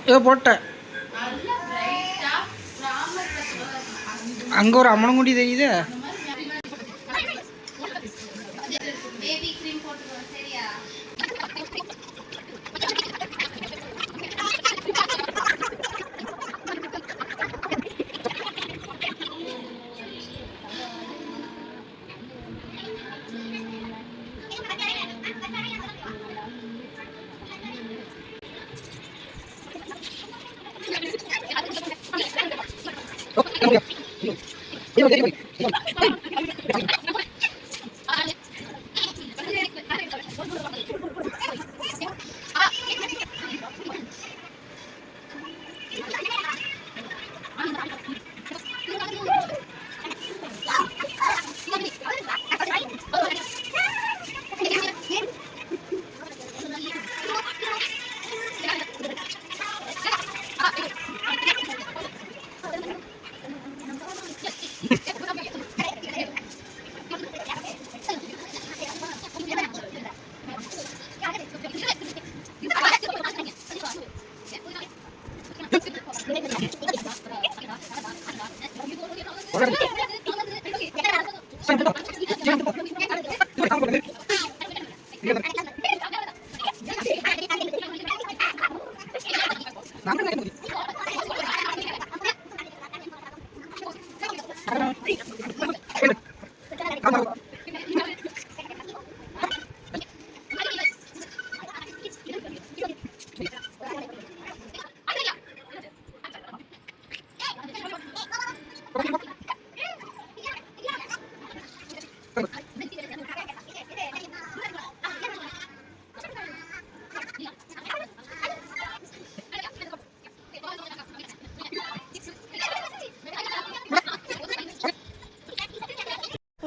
ஏதோ போட்டேன். அங்கே ஒரு அம்மனங்குடி தெரியுது.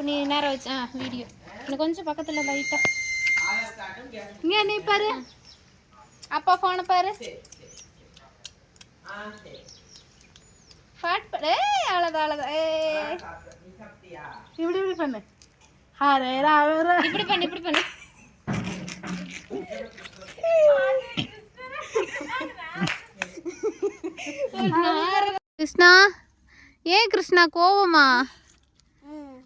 நீ நேரம் வச்சு வீடியோ இன்னும் கொஞ்சம் பக்கத்துல லைட்டா இங்க நீ பாரு அப்பா போனை பாரு பாட் பாடு அவ்வளோதான் இப்படி இப்படி பண்ணு இப்படி பண்ணு கிருஷ்ணா ஏன் கிருஷ்ணா கோவமா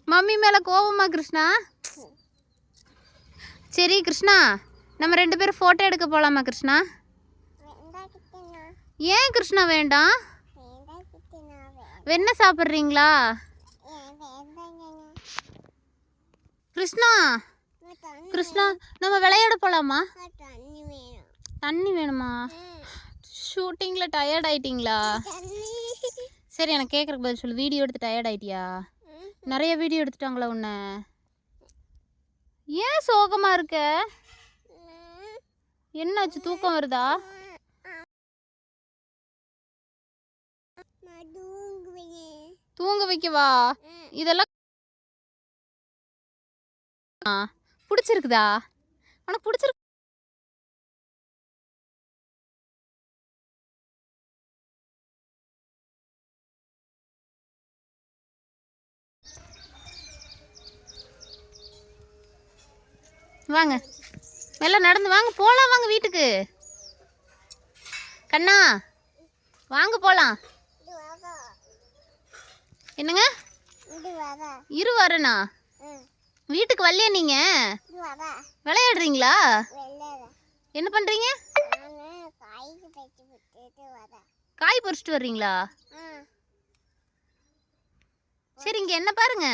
மம்மி மேல கோவமா கிருஷ்ணா சரி கிருஷ்ணா நம்ம 2 பேரும் ஃபோட்டோ எடுக்க போகலாமா கிருஷ்ணா ஏன் கிருஷ்ணா வேண்டாம் வெண்ணெய் சாப்பிட்றீங்களா கிருஷ்ணா கிருஷ்ணா நம்ம விளையாட போகலாமா தண்ணி வேணுமா ஷூட்டிங்கில் டயர்ட் ஆயிட்டிங்களா சரி எனக்கு கேட்குறக்கு பதில் சொல்லு வீடியோ எடுத்து டயர்ட் ஆயிட்டியா நிறைய வீடியோ எடுத்துட்டாங்களா உன்னை ஏன் சோகமா இருக்க என்னாச்சு தூக்கம் வருதா தூங்க வைக்கவா இதெல்லாம் பிடிச்சிருக்குதா உனக்கு பிடிச்சிருக்கு வாங்க எல்லாம் நடந்து வாங்க போகலாம் வாங்க வீட்டுக்கு கண்ணா வாங்க போகலாம் என்னங்க இரு வரேண்ணா வீட்டுக்கு வரலையா நீங்க விளையாடுறீங்களா என்ன பண்றீங்க காய் பறிச்சுட்டு வர்றீங்களா சரி இங்க என்ன பாருங்க